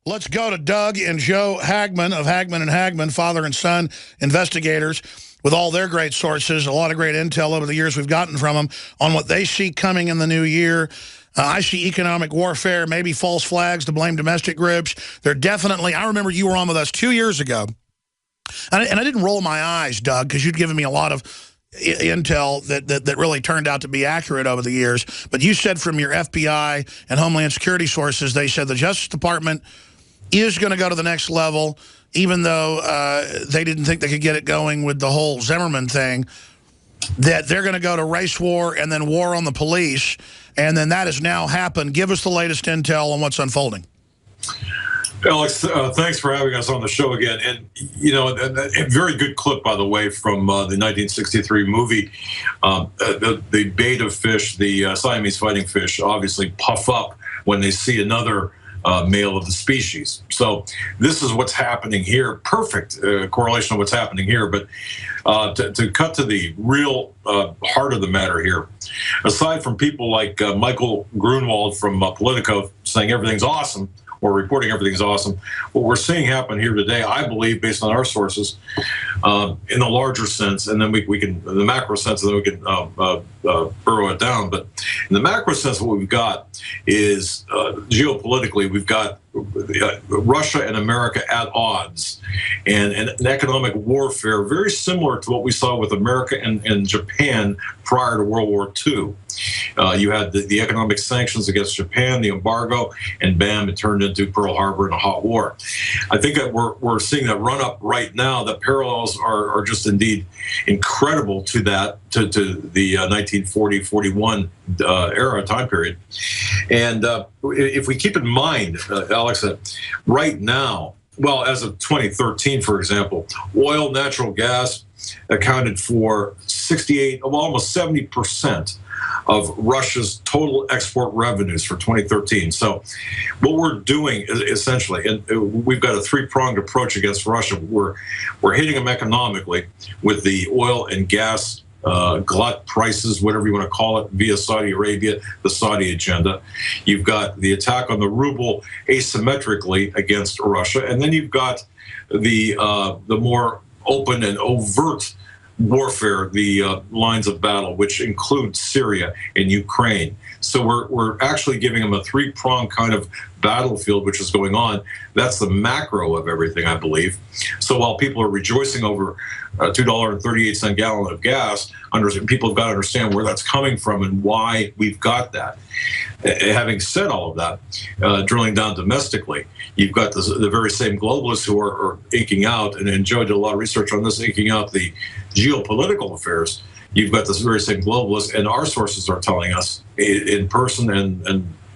Let's go to Doug and Joe Hagman of Hagman and Hagman, father and son investigators, with all their great sources, a lot of great intel over the years we've gotten from them on what they see coming in the new year. I see economic warfare, maybe false flags to blame domestic groups. They're definitely, I remember you were on with us 2 years ago, and I didn't roll my eyes, Doug, because you'd given me a lot of intel that really turned out to be accurate over the years. But you said from your FBI and Homeland Security sources, they said the Justice Department is going to go to the next level, even though they didn't think they could get it going with the whole Zimmerman thing, that they're going to go to race war and then war on the police, and then that has now happened. Give us the latest intel on what's unfolding. Alex, thanks for having us on the show again. And, you know, a very good clip, by the way, from the 1963 movie. The beta fish, the Siamese fighting fish, obviously puff up when they see another male of the species. So this is what's happening here. Perfect correlation of what's happening here. But to cut to the real heart of the matter here, aside from people like Michael Grunwald from Politico saying everything's awesome, or reporting everything's awesome, what we're seeing happen here today, I believe, based on our sources, in the larger sense, and then we can, in the macro sense, and then we can burrow it down. But in the macro sense, what we've got is, geopolitically, we've got Russia and America at odds, and an economic warfare very similar to what we saw with America and Japan prior to World War II. You had the economic sanctions against Japan, the embargo, and bam, it turned into Pearl Harbor and a hot war. I think that we're seeing that run up right now. The parallels are just indeed incredible to that, to the 1940-41 era, time period. And if we keep in mind, Alex, that right now, well, as of 2013, for example, oil, natural gas accounted for 68, almost 70% of Russia's total export revenues for 2013. So what we're doing is essentially, and we've got a three-pronged approach against Russia. We're hitting them economically with the oil and gas glut prices, whatever you want to call it, via Saudi Arabia, the Saudi agenda. You've got the attack on the ruble asymmetrically against Russia, and then you've got the more open and overt warfare, the lines of battle, which include Syria and Ukraine. So we're actually giving them a three-pronged kind of battlefield, which is going on. That's the macro of everything, I believe. So while people are rejoicing over $2.38 gallon of gas, people have got to understand where that's coming from and why we've got that. Having said all of that, drilling down domestically, you've got the very same globalists who are inking out, and Joe did a lot of research on this, inking out the geopolitical affairs. You've got this very same globalists, and our sources are telling us in person and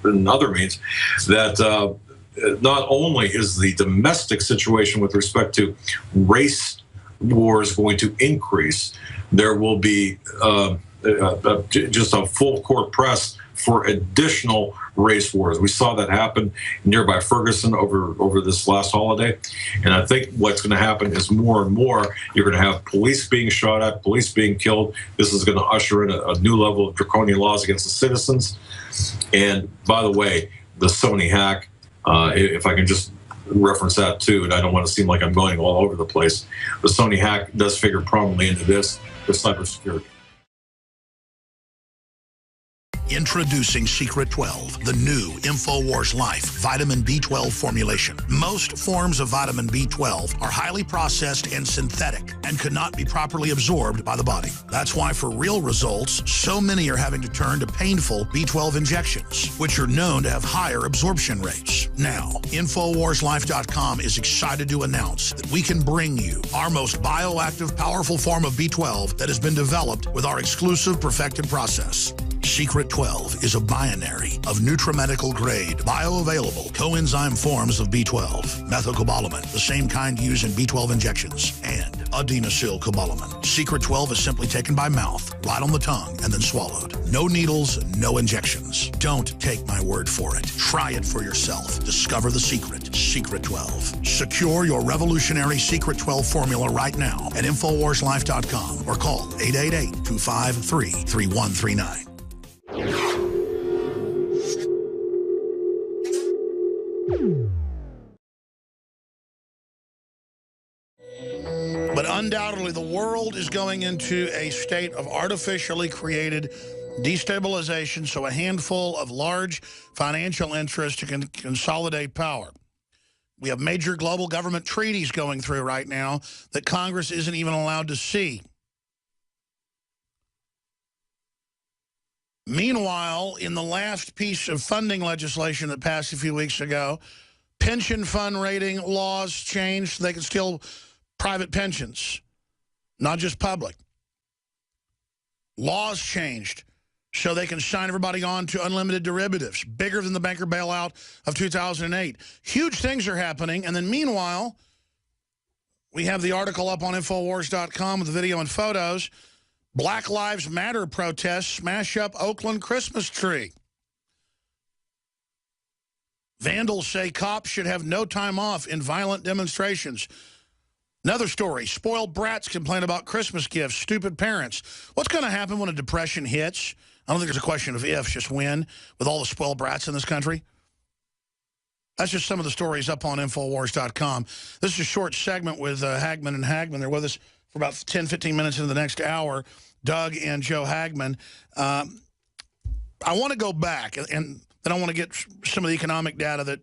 in other means that not only is the domestic situation with respect to race wars going to increase, there will be just a full court press for additional race wars. We saw that happen nearby Ferguson over this last holiday. And I think what's going to happen is more and more, you're going to have police being shot at, police being killed. This is going to usher in a new level of draconian laws against the citizens. And by the way, the Sony hack, if I can just reference that too, and I don't want to seem like I'm going all over the place, the Sony hack does figure prominently into this, the cybersecurity. Introducing Secret 12, the new InfoWars Life vitamin B12 formulation. Most forms of vitamin B12 are highly processed and synthetic and could not be properly absorbed by the body. That's why for real results, so many are having to turn to painful B12 injections, which are known to have higher absorption rates. Now, InfoWarsLife.com is excited to announce that we can bring you our most bioactive, powerful form of B12 that has been developed with our exclusive perfected process. Secret 12 is a binary of nutramedical grade, bioavailable coenzyme forms of B12, methylcobalamin, the same kind used in B12 injections, and adenosylcobalamin. Secret 12 is simply taken by mouth, right on the tongue, and then swallowed. No needles, no injections. Don't take my word for it. Try it for yourself. Discover the secret. Secret 12. Secure your revolutionary Secret 12 formula right now at InfoWarsLife.com or call 888-253-3139. But undoubtedly, the world is going into a state of artificially created destabilization, so a handful of large financial interests can consolidate power. We have major global government treaties going through right now that Congress isn't even allowed to see. Meanwhile, in the last piece of funding legislation that passed a few weeks ago, pension fund rating laws changed so they can steal private pensions, not just public. Laws changed so they can sign everybody on to unlimited derivatives, bigger than the banker bailout of 2008. Huge things are happening. And then meanwhile, we have the article up on Infowars.com with the video and photos. Black Lives Matter protests smash up Oakland Christmas tree. Vandals say cops should have no time off in violent demonstrations. Another story, spoiled brats complain about Christmas gifts, stupid parents. What's going to happen when a depression hits? I don't think there's a question of if, just when, with all the spoiled brats in this country. That's just some of the stories up on Infowars.com. This is a short segment with Hagman and Hagman. They're with us for about 10, 15 minutes into the next hour, Doug and Joe Hagman. I want to go back, and then I want to get some of the economic data that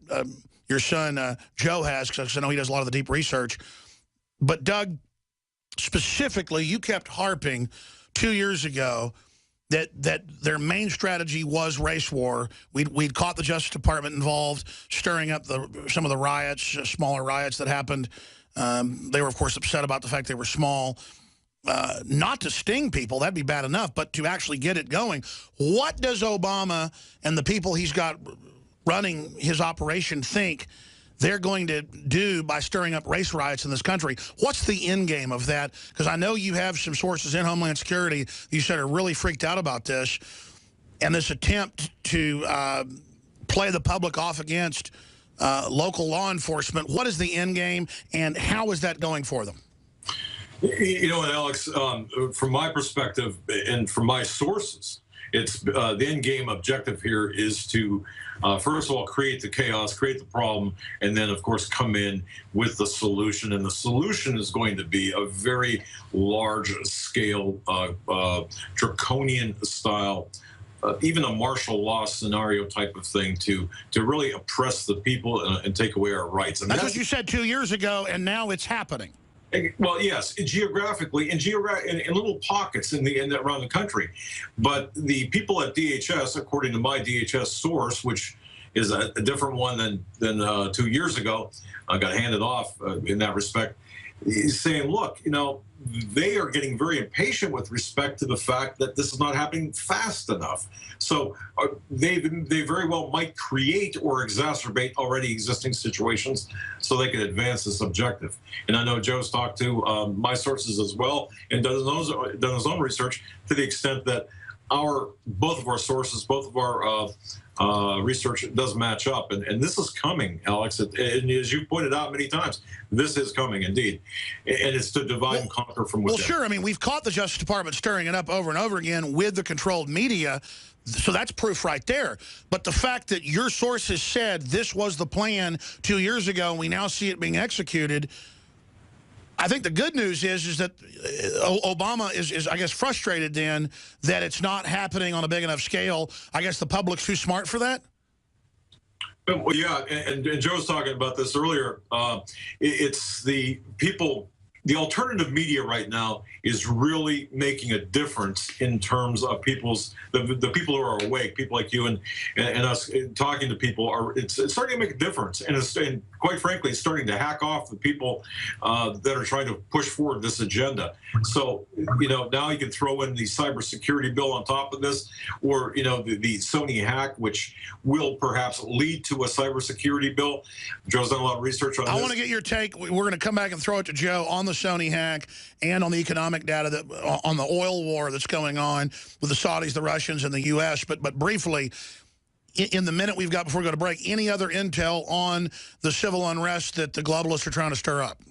your son, Joe, has, because I know he does a lot of the deep research. But, Doug, specifically, you kept harping 2 years ago that their main strategy was race war. We'd caught the Justice Department involved, stirring up some of the riots, smaller riots that happened. They were, of course, upset about the fact they were small. Not to sting people, that'd be bad enough, but to actually get it going. What does Obama and the people he's got running his operation think they're going to do by stirring up race riots in this country? What's the end game of that? Because I know you have some sources in Homeland Security you said are really freaked out about this, and this attempt to play the public off against local law enforcement. What is the end game, and how is that going for them? You know what, Alex, from my perspective and from my sources, it's the end game objective here is to, first of all, create the chaos, create the problem, and then, of course, come in with the solution. And the solution is going to be a very large-scale, draconian-style, even a martial law scenario type of thing to really oppress the people and take away our rights. I mean, that's what you said 2 years ago, and now it's happening. Well, yes, geographically and in little pockets around the country, but the people at DHS, according to my DHS source, which is a different one than 2 years ago, got handed off in that respect, is saying, look, you know, they are getting very impatient with respect to the fact that this is not happening fast enough. So they very well might create or exacerbate already existing situations so they can advance this objective. And I know Joe's talked to my sources as well and done his own research to the extent that both of our sources, both of our research does match up, and this is coming, Alex. And as you pointed out many times, this is coming indeed, and it's to divide and conquer from within. Well, sure. I mean, we've caught the Justice Department stirring it up over and over again with the controlled media, so that's proof right there. But the fact that your sources said this was the plan 2 years ago, and we now see it being executed. I think the good news is that Obama is, I guess, frustrated then that it's not happening on a big enough scale. I guess the public's too smart for that? Well, yeah, and Joe was talking about this earlier. It's the people, the alternative media right now is really making a difference in terms of the people who are awake, people like you and us talking to people. It's starting to make a difference, and quite frankly, it's starting to hack off the people that are trying to push forward this agenda. So, you know, now you can throw in the cybersecurity bill on top of this, or, you know, the Sony hack, which will perhaps lead to a cybersecurity bill. Joe's done a lot of research on this. I want to get your take. We're going to come back and throw it to Joe on the Sony hack and on the economic data that on the oil war that's going on with the Saudis, the Russians, and the U.S. But briefly, in the minute we've got before we go to break, any other intel on the civil unrest that the globalists are trying to stir up?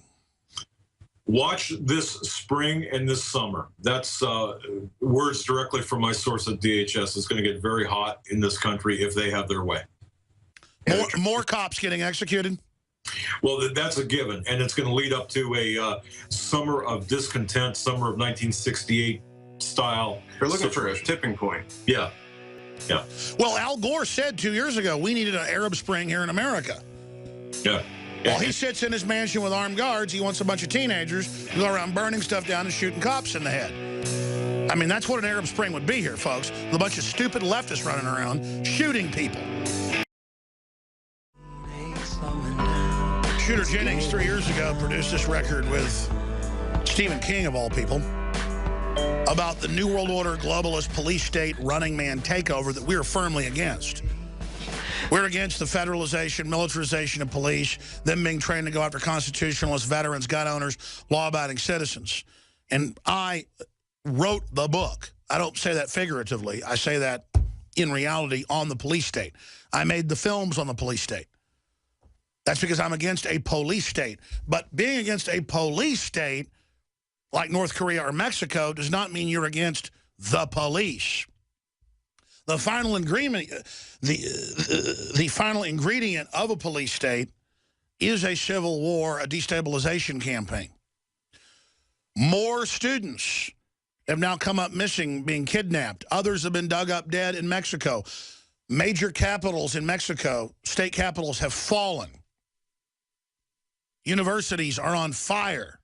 Watch this spring and this summer. That's words directly from my source at DHS. It's going to get very hot in this country if they have their way. More cops getting executed? Well, that's a given, and it's going to lead up to a summer of discontent, summer of 1968 style. They're looking situation. for a tipping point. Yeah, yeah. Well, Al Gore said 2 years ago we needed an Arab Spring here in America. Yeah. While he sits in his mansion with armed guards, he wants a bunch of teenagers to go around burning stuff down and shooting cops in the head. I mean, that's what an Arab Spring would be here, folks. With a bunch of stupid leftists running around shooting people. Shooter Jennings 3 years ago produced this record with Stephen King, of all people, about the New World Order globalist police state running man takeover that we're firmly against. We're against the federalization, militarization of police, them being trained to go after constitutionalists, veterans, gun owners, law-abiding citizens. And I wrote the book. I don't say that figuratively. I say that in reality on the police state. I made the films on the police state. That's because I'm against a police state. But being against a police state, like North Korea or Mexico, does not mean you're against the police. The final ingredient, the final ingredient of a police state is a civil war, a destabilization campaign. More students have now come up missing, being kidnapped. Others have been dug up dead in Mexico. Major capitals in Mexico, state capitals, have fallen. Universities are on fire.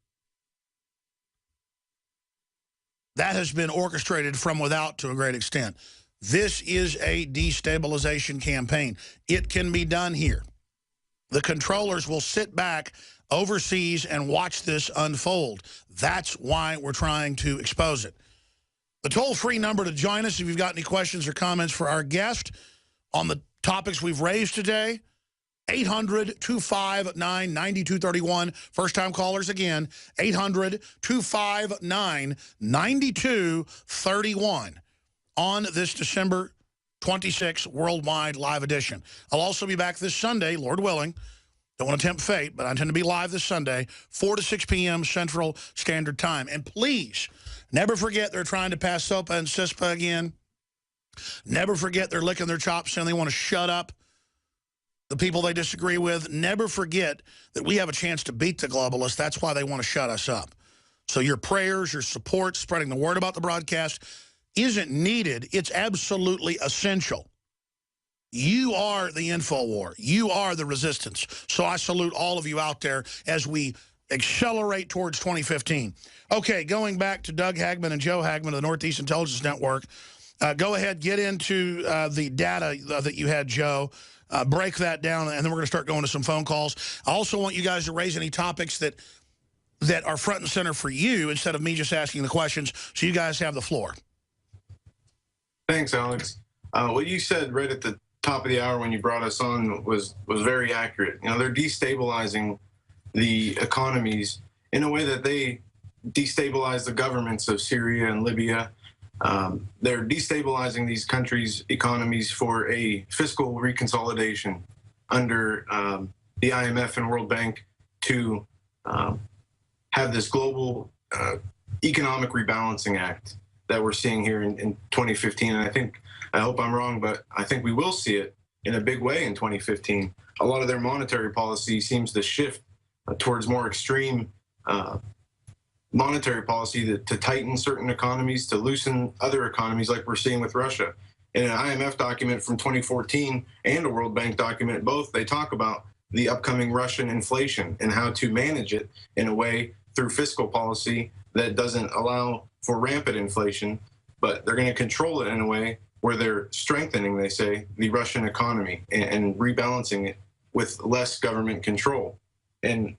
That has been orchestrated from without to a great extent. This is a destabilization campaign. It can be done here. The controllers will sit back overseas and watch this unfold. That's why we're trying to expose it. The toll-free number to join us if you've got any questions or comments for our guest on the topics we've raised today, 800-259-9231. First-time callers again, 800-259-9231 on this December 26th worldwide live edition. I'll also be back this Sunday, Lord willing. Don't want to tempt fate, but I intend to be live this Sunday, 4 to 6 p.m. Central Standard Time. And please, never forget they're trying to pass SOPA and CISPA again. Never forget they're licking their chops saying they want to shut up the people they disagree with. Never forget that we have a chance to beat the globalists. That's why they want to shut us up. So your prayers, your support, spreading the word about the broadcast isn't needed. It's absolutely essential. You are the InfoWar. You are the resistance. So I salute all of you out there as we accelerate towards 2015. Okay, going back to Doug Hagman and Joe Hagman of the Northeast Intelligence Network. Go ahead, get into the data that you had, Joe. Break that down, and then we're going to start going to some phone calls. I also want you guys to raise any topics that are front and center for you instead of me just asking the questions, so you guys have the floor. Thanks, Alex. What you said right at the top of the hour when you brought us on was very accurate. You know, they're destabilizing the economies in a way that they destabilize the governments of Syria and Libya. They're destabilizing these countries' economies for a fiscal reconsolidation under the IMF and World Bank to have this global economic rebalancing act that we're seeing here in 2015. And I hope I'm wrong, but I think we will see it in a big way in 2015. A lot of their monetary policy seems to shift towards more extreme monetary policy to tighten certain economies, to loosen other economies like we're seeing with Russia. In an IMF document from 2014 and a World Bank document, both, they talk about the upcoming Russian inflation and how to manage it in a way through fiscal policy that doesn't allow for rampant inflation, but they're going to control it in a way where they're strengthening, they say, the Russian economy and rebalancing it with less government control. And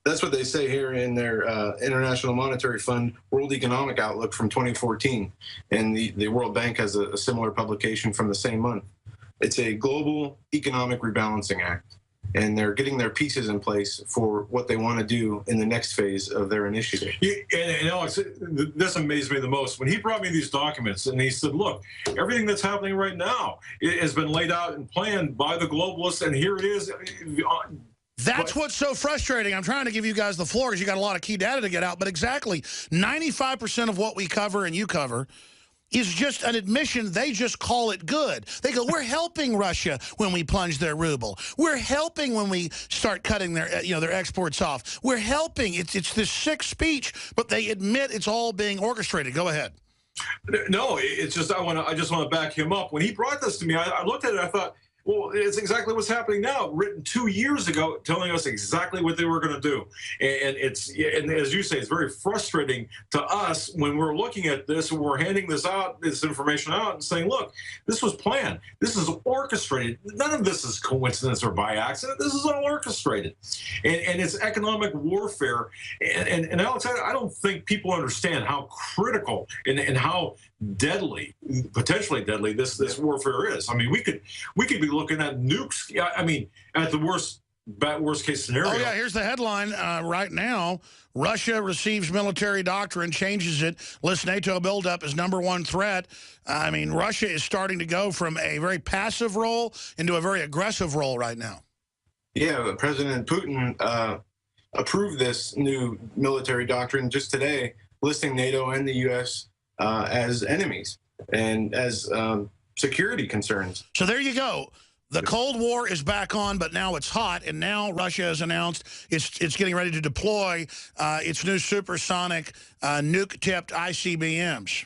that's what they say here in their International Monetary Fund World Economic Outlook from 2014. And the World Bank has a similar publication from the same month. It's a global economic rebalancing act. And they're getting their pieces in place for what they want to do in the next phase of their initiative. Yeah, and Alex, this amazed me the most. When he brought me these documents and he said, look, everything that's happening right now has been laid out and planned by the globalists, and here it is. That's what's so frustrating. I'm trying to give you guys the floor because you got a lot of key data to get out. But exactly, 95% of what we cover and you cover is just an admission. They just call it good. They go, we're helping Russia when we plunge their ruble. We're helping when we start cutting their, their exports off. We're helping. It's this sick speech, but they admit it's all being orchestrated. Go ahead. No, it's just I just want to back him up. When he brought this to me, I looked at it. I thought, well, it's exactly what's happening now. Written 2 years ago, telling us exactly what they were going to do, and and as you say, it's very frustrating to us when we're looking at this and we're handing this information out, and saying, look, this was planned. This is orchestrated. None of this is coincidence or by accident. This is all orchestrated, and it's economic warfare. And Alex, I don't think people understand how critical and how deadly, potentially deadly, this warfare is. I mean, we could be looking at nukes. I mean, at the worst case scenario. Oh yeah, here's the headline right now: Russia receives military doctrine, changes it, lists NATO buildup as #1 threat. I mean, Russia is starting to go from a very passive role into a very aggressive role right now. Yeah, President Putin approved this new military doctrine just today, listing NATO and the U.S. As enemies and as security concerns. So there you go. The Cold War is back on, but now it's hot, and now Russia has announced it's getting ready to deploy its new supersonic nuke-tipped ICBMs.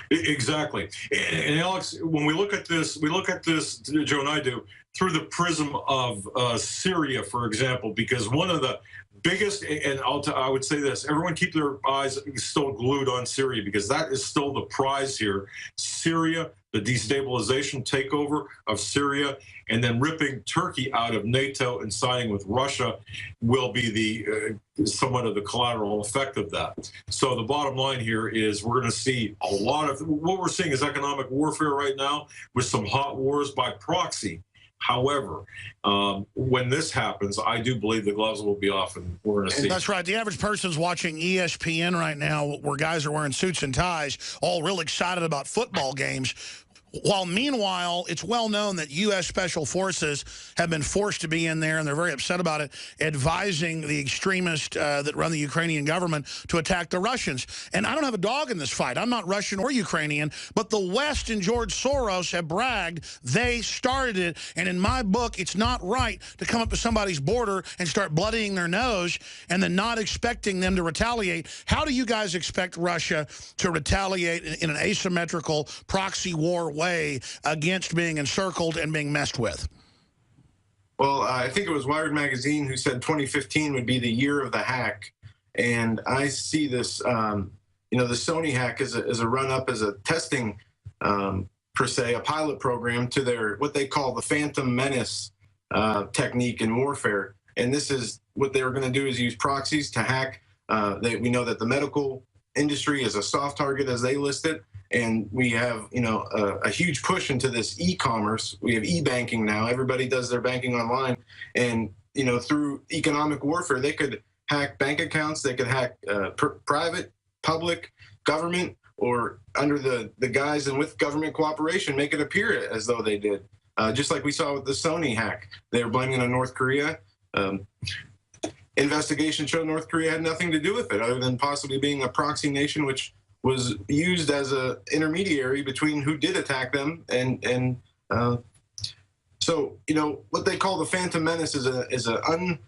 Exactly. And Alex, when we look at this, Joe and I do, through the prism of Syria, for example, because one of the biggest, and I would say this, everyone keep their eyes still glued on Syria, because that is still the prize here. Syria, the destabilization takeover of Syria, and then ripping Turkey out of NATO and siding with Russia will be the somewhat of the collateral effect of that. So the bottom line here is we're going to see a lot of, what we're seeing is economic warfare right now with some hot wars by proxy. However, when this happens, I do believe the gloves will be off, and we're going to see. That's right. The average person's watching ESPN right now, where guys are wearing suits and ties, all real excited about football games. While meanwhile, it's well known that U.S. Special Forces have been forced to be in there, and they're very upset about it, advising the extremists that run the Ukrainian government to attack the Russians. And I don't have a dog in this fight. I'm not Russian or Ukrainian, but the West and George Soros have bragged they started it. And in my book, it's not right to come up to somebody's border and start bloodying their nose and then not expecting them to retaliate. How do you guys expect Russia to retaliate in an asymmetrical proxy war way against being encircled and being messed with? Well, I think it was Wired Magazine who said 2015 would be the year of the hack. And I see this, the Sony hack as a run-up, as a testing, per se, a pilot program to their, what they call the Phantom Menace technique in warfare. And this is what they were going to do, is use proxies to hack. We know that the medical industry is a soft target, as they list it. And we have, a huge push into this e-commerce. We have e-banking now. Everybody does their banking online. And, through economic warfare, they could hack bank accounts. They could hack private, public, government, or under the guise and with government cooperation, make it appear as though they did. Just like we saw with the Sony hack. They were blaming it on North Korea. Investigation showed North Korea had nothing to do with it, other than possibly being a proxy nation, which was used as an intermediary between who did attack them. So what they call the Phantom Menace is kind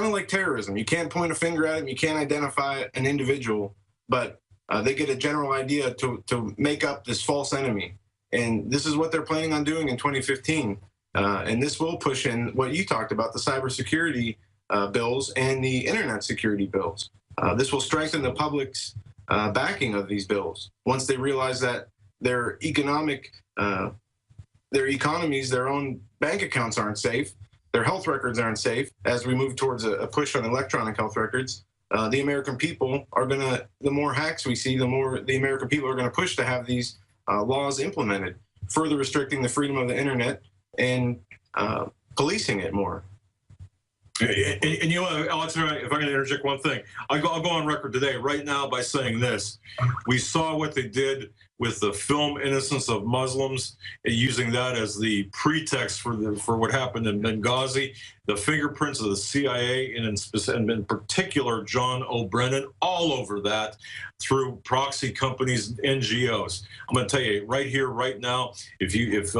of like terrorism. You can't point a finger at them, you can't identify an individual, but they get a general idea to make up this false enemy. And this is what they're planning on doing in 2015. And this will push in what you talked about, the cybersecurity bills and the internet security bills. This will strengthen the public's backing of these bills once they realize that their economies, their own bank accounts aren't safe, their health records aren't safe. As we move towards a push on electronic health records, the American people are the more hacks we see, the more the American people are going to push to have these laws implemented, further restricting the freedom of the internet and policing it more. And Alex, if I can interject one thing, I'll go on record today, right now, by saying this. We saw what they did with the film innocence of Muslims, and using that as the pretext for what happened in Benghazi. The fingerprints of the CIA and in particular John O'Brennan all over that through proxy companies, NGOs. I'm going to tell you right here, right now, based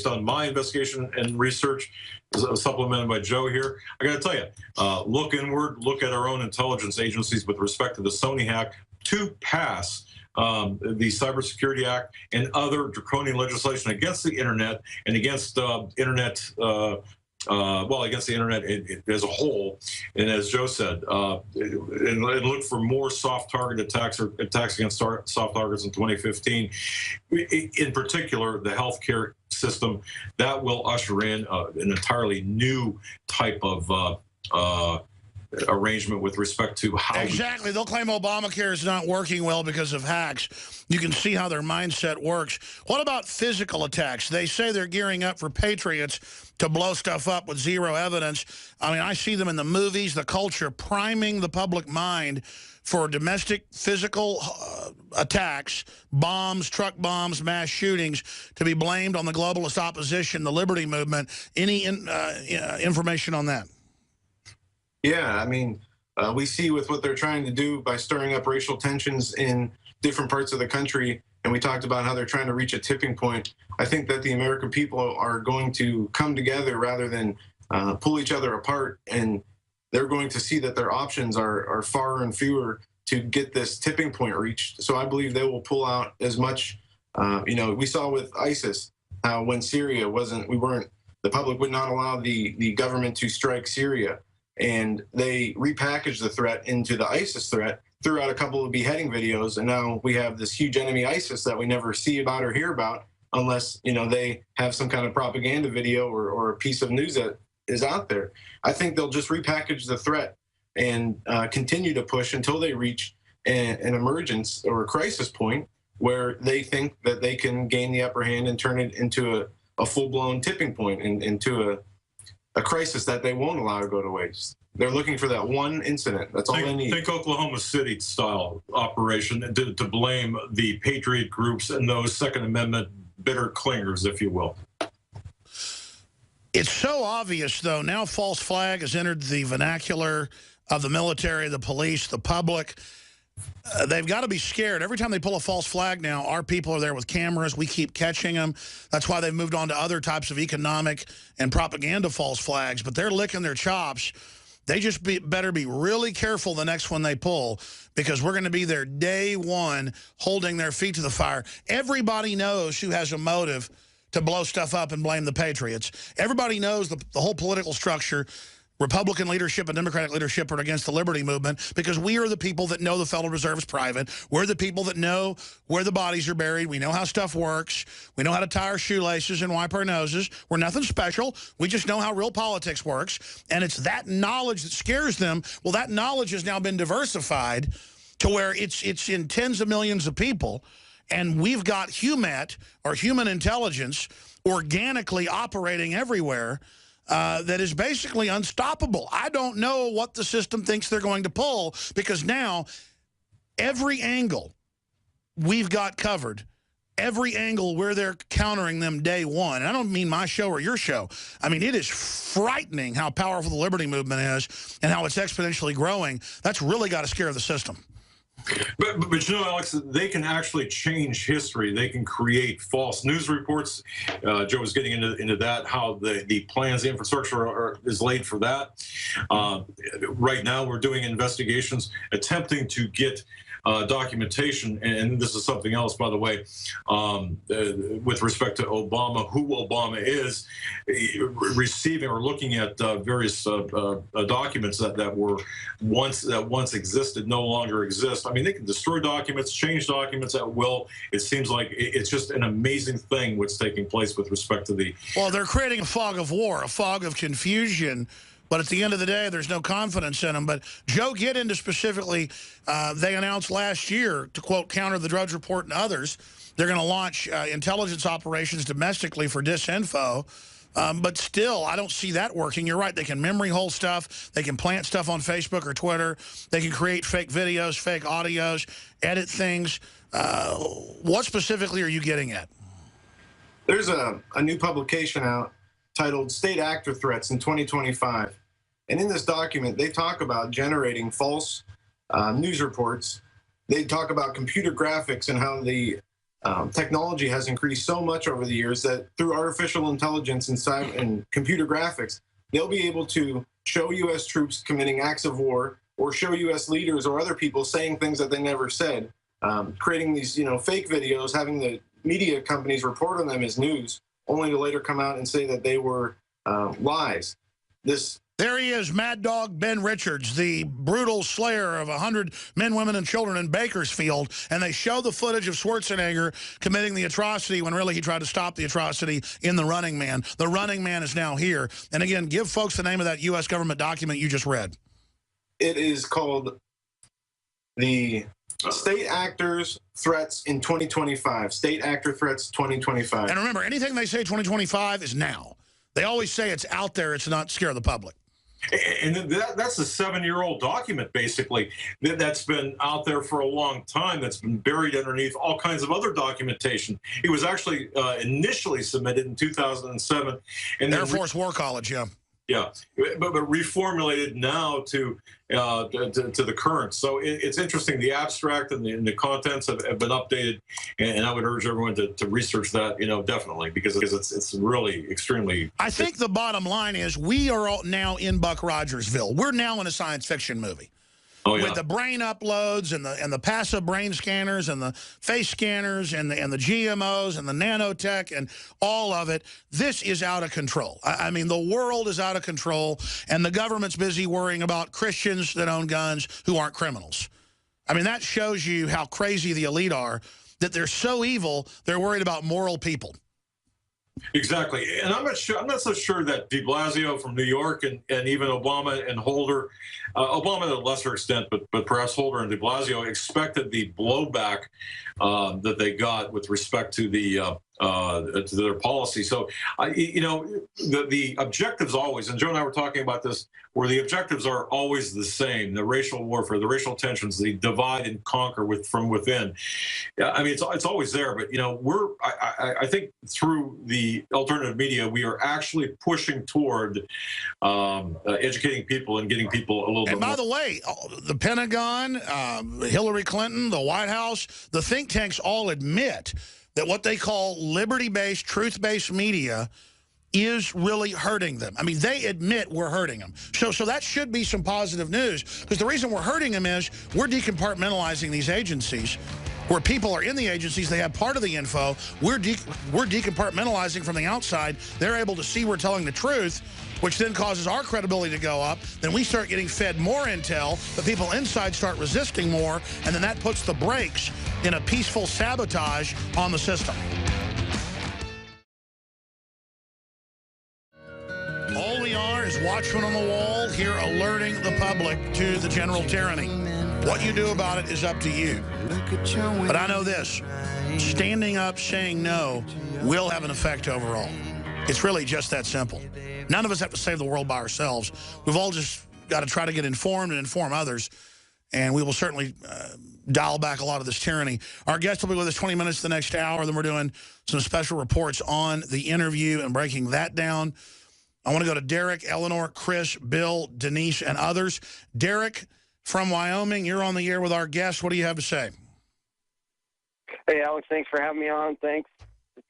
on my investigation and research, supplemented by Joe here, I got to tell you, look inward, look at our own intelligence agencies with respect to the Sony hack to pass the Cybersecurity Act and other draconian legislation against the internet and against against the internet as a whole. And as Joe said, and look for more soft target attacks or attacks against soft targets in 2015. In particular, the healthcare system that will usher in an entirely new type of arrangement with respect to how exactly. They'll claim Obamacare is not working well because of hacks. You can see how their mindset works. What about physical attacks? They say they're gearing up for patriots to blow stuff up with zero evidence. I mean, I see them in the movies, the culture, priming the public mind for domestic physical attacks, bombs, truck bombs, mass shootings, to be blamed on the globalist opposition, the liberty movement. Any information on that? Yeah, I mean, we see with what they're trying to do by stirring up racial tensions in different parts of the country, and we talked about how they're trying to reach a tipping point. I think that the American people are going to come together rather than pull each other apart, and they're going to see that their options are far and fewer to get this tipping point reached. So I believe they will pull out as much, we saw with ISIS, how when Syria the public would not allow the government to strike Syria. And they repackaged the threat into the ISIS threat, threw out a couple of beheading videos, and now we have this huge enemy ISIS that we never see about or hear about unless, they have some kind of propaganda video or a piece of news that is out there. I think they'll just repackage the threat and continue to push until they reach an emergence or a crisis point where they think that they can gain the upper hand and turn it into a full-blown tipping point and into a crisis that they won't allow to go to waste. They're looking for that one incident. That's all they need. Think Oklahoma City style operation to blame the patriot groups and those Second Amendment bitter clingers, if you will. It's so obvious, though. Now false flag has entered the vernacular of the military, the police, the public. They've got to be scared. Every time they pull a false flag now, our people are there with cameras. We keep catching them. That's why they've moved on to other types of economic and propaganda false flags. But they're licking their chops. They just better be really careful the next one they pull, because we're going to be there day one holding their feet to the fire. Everybody knows who has a motive to blow stuff up and blame the patriots. Everybody knows the whole political structure. Republican leadership and Democratic leadership are against the liberty movement because we are the people that know the Federal Reserve is private. We're the people that know where the bodies are buried. We know how stuff works. We know how to tie our shoelaces and wipe our noses. We're nothing special. We just know how real politics works. And it's that knowledge that scares them. Well, that knowledge has now been diversified to where it's in tens of millions of people. And we've got HUMAT, or human intelligence, organically operating everywhere. That is basically unstoppable. I don't know what the system thinks they're going to pull, because now every angle we've got covered, every angle where they're countering them day one. And I don't mean my show or your show. I mean, it is frightening how powerful the liberty movement is and how it's exponentially growing. That's really got to scare the system. But Alex, they can actually change history. They can create false news reports. Joe was getting into that, how the plans, the infrastructure is laid for that. Right now, we're doing investigations, attempting to get documentation, and this is something else, by the way, with respect to Obama, who Obama is, receiving or looking at various documents that once existed no longer exist. I mean, they can destroy documents, change documents at will. It seems like it's just an amazing thing what's taking place with respect to the... Well, they're creating a fog of war, a fog of confusion. But at the end of the day, there's no confidence in them. But Joe, get into specifically, they announced last year, to quote, counter the Drudge Report and others, they're going to launch intelligence operations domestically for disinfo. But still, I don't see that working. You're right. They can memory hole stuff. They can plant stuff on Facebook or Twitter. They can create fake videos, fake audios, edit things. What specifically are you getting at? There's a new publication out titled State Actor Threats in 2025. And in this document, they talk about generating false news reports. They talk about computer graphics and how the technology has increased so much over the years that through artificial intelligence and computer graphics, they'll be able to show U.S. troops committing acts of war or show U.S. leaders or other people saying things that they never said, creating these fake videos, having the media companies report on them as news, only to later come out and say that they were lies. There he is, Mad Dog Ben Richards, the brutal slayer of 100 men, women, and children in Bakersfield. And they show the footage of Schwarzenegger committing the atrocity when really he tried to stop the atrocity in The Running Man. The Running Man is now here. And again, give folks the name of that U.S. government document you just read. It is called the State Actors Threats in 2025. State Actor Threats 2025. And remember, anything they say 2025 is now. They always say it's out there. It's not scare the public. And that's a 7-year-old document, basically, that's been out there for a long time, that's been buried underneath all kinds of other documentation. It was actually initially submitted in 2007. And Air Force War College, yeah. Yeah, but reformulated now to the current. So it's interesting. The abstract and the contents have been updated, and I would urge everyone to research that, definitely, because it's really extremely. I think the bottom line is we are all now in Buck Rogersville. We're now in a science fiction movie. Oh, yeah. With the brain uploads and the passive brain scanners and the face scanners and the GMOs and the nanotech and all of it, this is out of control. I mean, the world is out of control, and the government's busy worrying about Christians that own guns who aren't criminals. I mean, that shows you how crazy the elite are, that they're so evil, they're worried about moral people. Exactly, and I'm not so sure that de Blasio from New York and even Obama and Holder, Obama to a lesser extent, but perhaps Holder and de Blasio expected the blowback that they got with respect to to their policy. So, the objectives always, and Joe and I were talking about this, where the objectives are always the same: the racial warfare, the racial tensions, the divide and conquer from within. I mean, it's always there, but I think through the alternative media, we are actually pushing toward educating people and getting people a little bit. And by the way, the Pentagon, Hillary Clinton, the White House, the think tanks all admit that what they call liberty-based, truth-based media is really hurting them. I mean, they admit we're hurting them. So that should be some positive news, because the reason we're hurting them is we're decompartmentalizing these agencies. Where people are in the agencies, they have part of the info. We're decompartmentalizing from the outside. They're able to see we're telling the truth, which then causes our credibility to go up. Then we start getting fed more intel. The people inside start resisting more, and then that puts the brakes in a peaceful sabotage on the system. All we are is watchmen on the wall here alerting the public to the general tyranny. What you do about it is up to you. But I know this, standing up, saying no, will have an effect overall. It's really just that simple. None of us have to save the world by ourselves. We've all just got to try to get informed and inform others, and we will certainly dial back a lot of this tyranny. Our guest will be with us 20 minutes the next hour. Then we're doing some special reports on the interview and breaking that down. I want to go to Derek, Eleanor, Chris, Bill, Denise, and others. Derek from Wyoming, you're on the air with our guest. What do you have to say? Hey, Alex, thanks for having me on. Thanks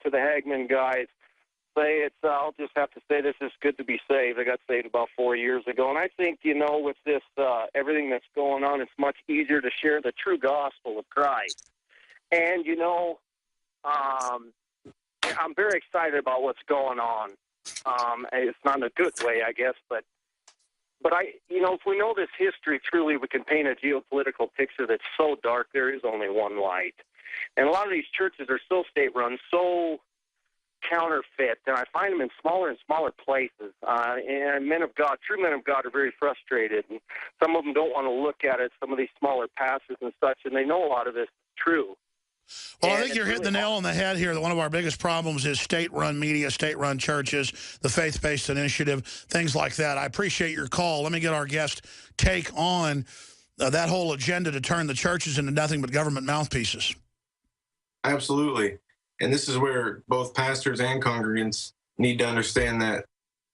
to the Hagman guys. I'll just have to say this is good to be saved. I got saved about 4 years ago. And I think, with this, everything that's going on, it's much easier to share the true gospel of Christ. And, I'm very excited about what's going on. It's not in a good way, I guess, but if we know this history truly, we can paint a geopolitical picture that's so dark, there is only one light. And a lot of these churches are so state-run, so counterfeit, and I find them in smaller and smaller places. And men of God, true men of God, are very frustrated. And some of them don't want to look at it, some of these smaller pastors and such, and they know a lot of this is true. Well, I think you're hitting the nail on the head here that one of our biggest problems is state-run media, state-run churches, the faith-based initiative, things like that. I appreciate your call. Let me get our guest take on that whole agenda to turn the churches into nothing but government mouthpieces. Absolutely. And this is where both pastors and congregants need to understand that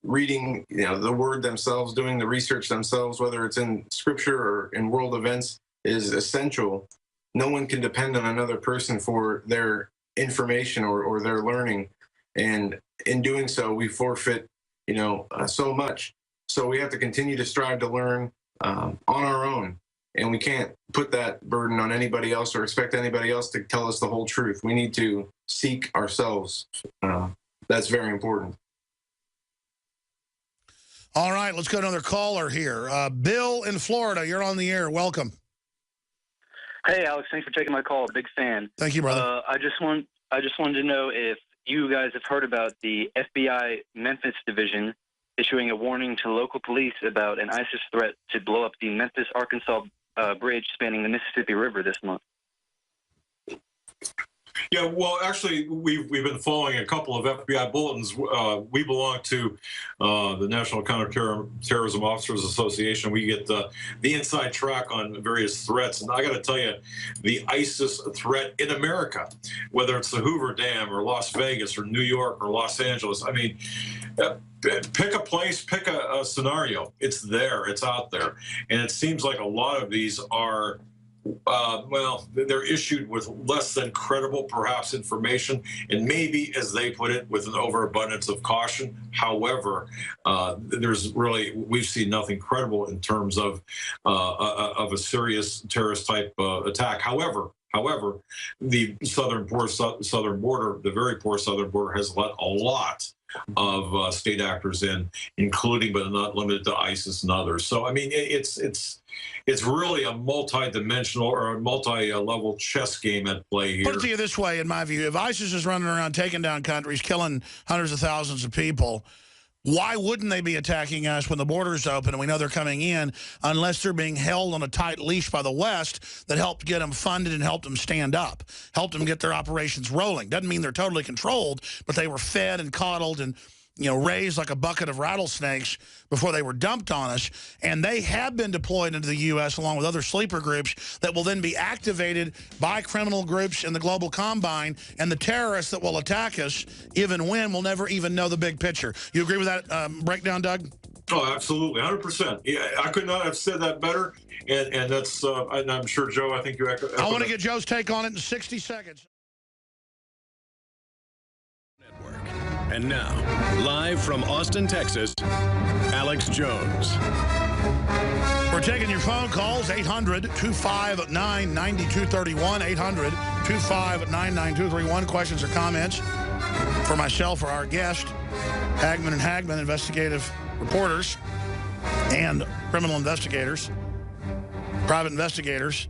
reading, the word themselves, doing the research themselves, whether it's in scripture or in world events, is essential. No one can depend on another person for their information or their learning. And in doing so, we forfeit, so much. So we have to continue to strive to learn on our own. And we can't put that burden on anybody else or expect anybody else to tell us the whole truth. We need to seek ourselves. That's very important. All right, let's go to another caller here. Bill in Florida, you're on the air. Welcome. Hey, Alex, thanks for taking my call. Big fan. Thank you, brother. I just wanted to know if you guys have heard about the FBI Memphis division issuing a warning to local police about an ISIS threat to blow up the Memphis, Arkansas bridge spanning the Mississippi River this month. Yeah, well, actually, we've been following a couple of FBI bulletins. We belong to the National Counterterrorism Officers Association. We get the inside track on various threats. And I got to tell you, the ISIS threat in America, whether it's the Hoover Dam or Las Vegas or New York or Los Angeles, I mean, pick a place, pick a scenario. It's there. It's out there. And it seems like a lot of these are well, they're issued with less than credible, perhaps, information, and maybe, as they put it, with an overabundance of caution. However, we've seen nothing credible in terms of a serious terrorist type attack. However, the southern border, the very poor southern border, has let a lot of state actors in, including but not limited to ISIS and others. So, I mean, it's really a multi-dimensional or a multi-level chess game at play here. Put it to you this way, in my view, if ISIS is running around taking down countries, killing hundreds of thousands of people, why wouldn't they be attacking us when the border's open and we know they're coming in, unless they're being held on a tight leash by the West that helped get them funded and helped them stand up, helped them get their operations rolling? Doesn't mean they're totally controlled, but they were fed and coddled and raised like a bucket of rattlesnakes before they were dumped on us. And they have been deployed into the U.S. along with other sleeper groups that will then be activated by criminal groups in the global combine, and the terrorists that will attack us, even when, will never even know the big picture. You agree with that breakdown, Doug? Oh, absolutely, 100%. Yeah, I could not have said that better. And that's, and I'm sure, Joe, I think you echo. I want to get Joe's take on it in 60 seconds. And now, live from Austin, Texas, Alex Jones. We're taking your phone calls, 800-259-9231, 800-259-9231. Questions or comments for myself or our guest, Hagman and Hagman, investigative reporters and criminal investigators, private investigators.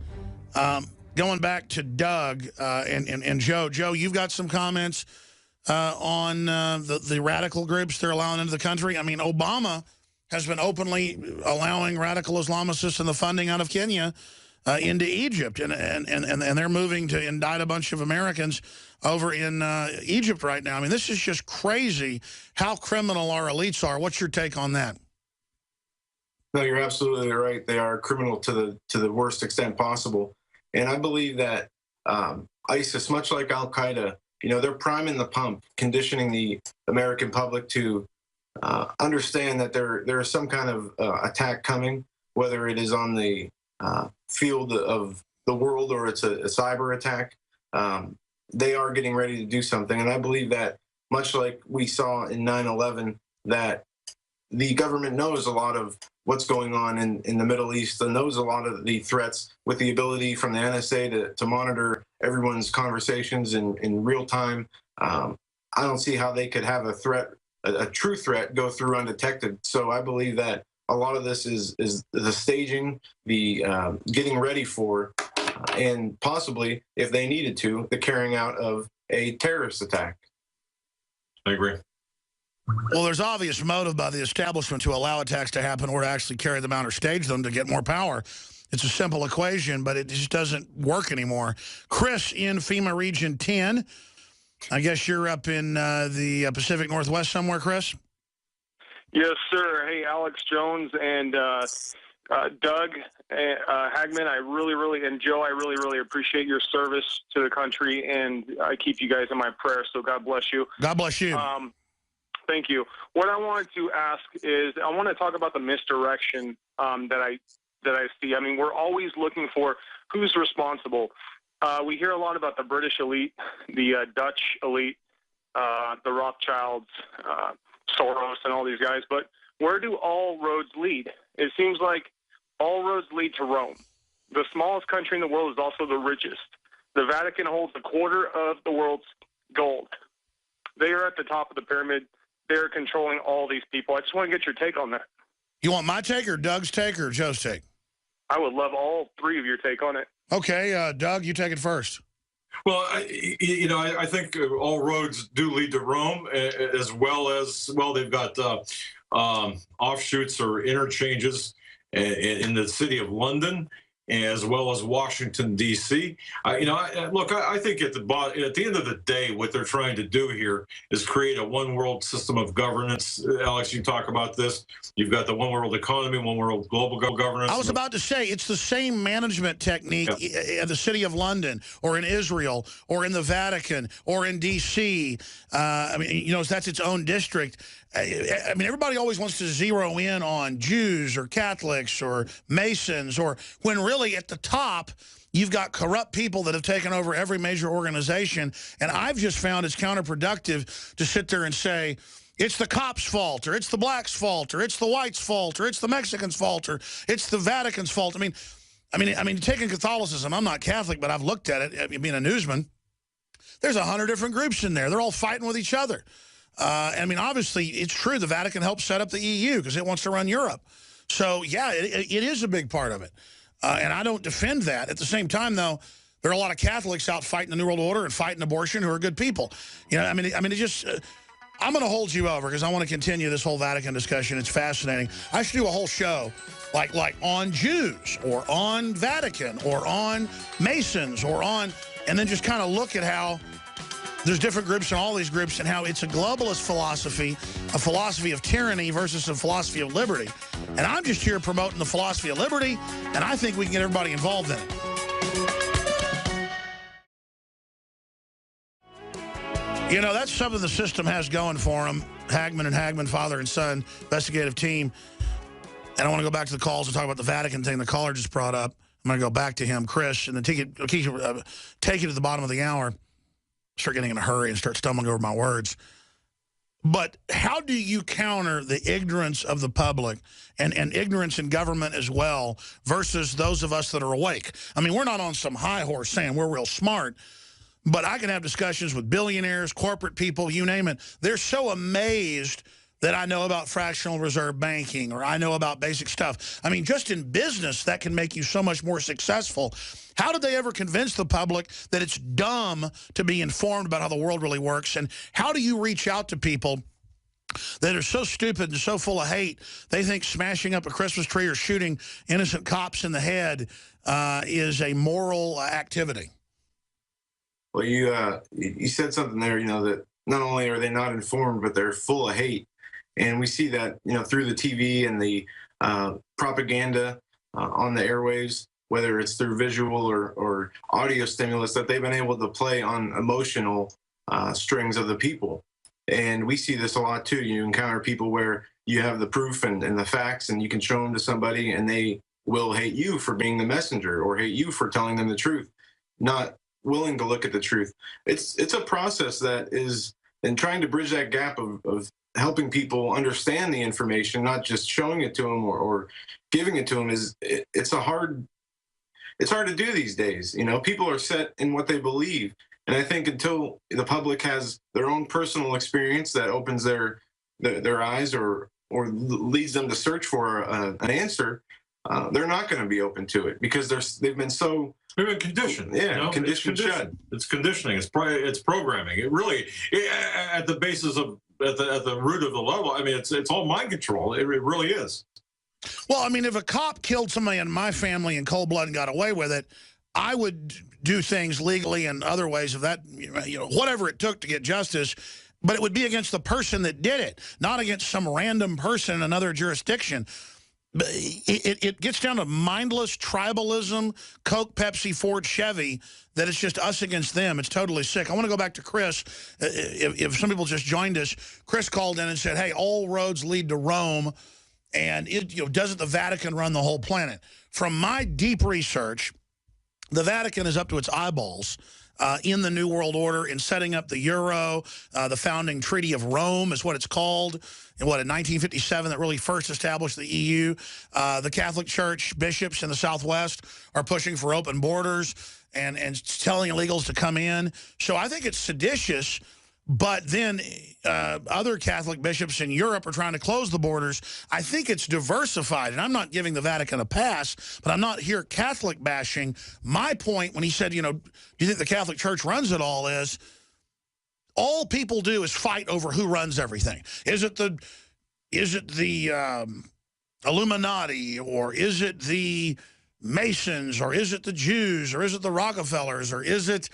Going back to Doug and Joe. Joe, you've got some comments on the radical groups they're allowing into the country. I mean, Obama has been openly allowing radical Islamicists and the funding out of Kenya into Egypt, and they're moving to indict a bunch of Americans over in Egypt right now. I mean, this is just crazy how criminal our elites are. What's your take on that? No, you're absolutely right. They are criminal to the worst extent possible. And I believe that ISIS, much like Al-Qaeda, they're priming the pump, conditioning the American public to understand that there is some kind of attack coming, whether it is on the field of the world or it's a cyber attack. They are getting ready to do something. And I believe that, much like we saw in 9/11, that the government knows a lot of what's going on in the Middle East and knows a lot of the threats, with the ability from the NSA to monitor everyone's conversations in real time. I don't see how they could have a true threat, go through undetected. So I believe that a lot of this is the staging, the getting ready for, and possibly, if they needed to, the carrying out of a terrorist attack. I agree. Well, there's obvious motive by the establishment to allow attacks to happen or to actually carry them out or stage them to get more power. It's a simple equation, but it just doesn't work anymore. Chris in FEMA Region 10. I guess you're up in the Pacific Northwest somewhere, Chris? Yes, sir. Hey, Alex Jones and Doug Hagman, I really, and Joe, I really appreciate your service to the country, and I keep you guys in my prayers, so God bless you. God bless you. Thank you. What I wanted to ask is I want to talk about the misdirection that I see. I mean, we're always looking for who's responsible. We hear a lot about the British elite, the Dutch elite, the Rothschilds, Soros, and all these guys. But where do all roads lead? It seems like all roads lead to Rome. The smallest country in the world is also the richest. The Vatican holds a quarter of the world's gold. They are at the top of the pyramid. They're controlling all these people. I just want to get your take on that. You want my take or Doug's take or Joe's take? I would love all three of your take on it. Okay, Doug, you take it first. Well, I think all roads do lead to Rome, as well, they've got offshoots or interchanges in the city of London, as well as Washington, D.C. Look, I think at the end of the day, what they're trying to do here is create a one world system of governance. Alex, you talk about this. You've got the one world economy, one world global governance. I was about to say, it's the same management technique in the city of London or in Israel or in the Vatican or in D.C. That's its own district. I mean, everybody always wants to zero in on Jews or Catholics or Masons, or when really at the top, you've got corrupt people that have taken over every major organization. And I've just found it's counterproductive to sit there and say, it's the cops' fault, or it's the blacks' fault, or it's the whites' fault, or it's the Mexicans' fault, or it's the Vatican's fault. I mean, taking Catholicism, I'm not Catholic, but I've looked at it, being a newsman. There's 100 different groups in there. They're all fighting with each other. Obviously, it's true. The Vatican helped set up the EU because it wants to run Europe. So, yeah, it is a big part of it. And I don't defend that. At the same time, though, there are a lot of Catholics out fighting the New World Order and fighting abortion who are good people. I'm going to hold you over because I want to continue this whole Vatican discussion. It's fascinating. I should do a whole show like on Jews or on Vatican or on Masons or on, and then just kind of look at how there's different groups in all these groups and how it's a globalist philosophy, a philosophy of tyranny versus a philosophy of liberty. And I'm just here promoting the philosophy of liberty, and I think we can get everybody involved in it. That's something the system has going for them. Hagman and Hagman, father and son, investigative team. And I want to go back to the calls and talk about the Vatican thing the caller just brought up. I'm going to go back to him, Chris, and then take it to the bottom of the hour. Start getting in a hurry and start stumbling over my words. But how do you counter the ignorance of the public and ignorance in government as well versus those of us that are awake? I mean, we're not on some high horse saying we're real smart, but I can have discussions with billionaires, corporate people, you name it. They're so amazed that I know about fractional reserve banking or I know about basic stuff. I mean, just in business, that can make you so much more successful. How did they ever convince the public that it's dumb to be informed about how the world really works? And how do you reach out to people that are so stupid and so full of hate, they think smashing up a Christmas tree or shooting innocent cops in the head is a moral activity? Well, you said something there, that not only are they not informed, but they're full of hate. And we see that, through the TV and the propaganda on the airwaves, whether it's through visual or audio stimulus that they've been able to play on emotional strings of the people. And we see this a lot, too. You encounter people where you have the proof and the facts, and you can show them to somebody, and they will hate you for being the messenger or hate you for telling them the truth, not willing to look at the truth. It's a process that is, and trying to bridge that gap of helping people understand the information, not just showing it to them or giving it to them, it's hard to do these days. People are set in what they believe. And I think until the public has their own personal experience that opens their eyes or leads them to search for an answer, they're not going to be open to it because they've been conditioned. Yeah, conditioned shut. It's conditioning. It's programming. It really, at the basis of at the root of the level. I mean, it's all mind control. It really is. Well, I mean, if a cop killed somebody in my family in cold blood and got away with it, I would do things legally and other ways of that, whatever it took to get justice. But it would be against the person that did it, not against some random person in another jurisdiction. It gets down to mindless tribalism, Coke, Pepsi, Ford, Chevy, that it's just us against them. It's totally sick. I want to go back to Chris. If some people just joined us, Chris called in and said, hey, all roads lead to Rome. And doesn't the Vatican run the whole planet? From my deep research, the Vatican is up to its eyeballs in the New World Order, in setting up the Euro. The founding Treaty of Rome is what it's called. In 1957, that really first established the EU. The Catholic Church bishops in the Southwest are pushing for open borders and telling illegals to come in. So I think it's seditious. But then other Catholic bishops in Europe are trying to close the borders. I think it's diversified, and I'm not giving the Vatican a pass, but I'm not here Catholic bashing. My point when he said, do you think the Catholic Church runs it all people do is fight over who runs everything. Is it the Illuminati, or is it the Masons, or is it the Jews, or is it the Rockefellers, or is it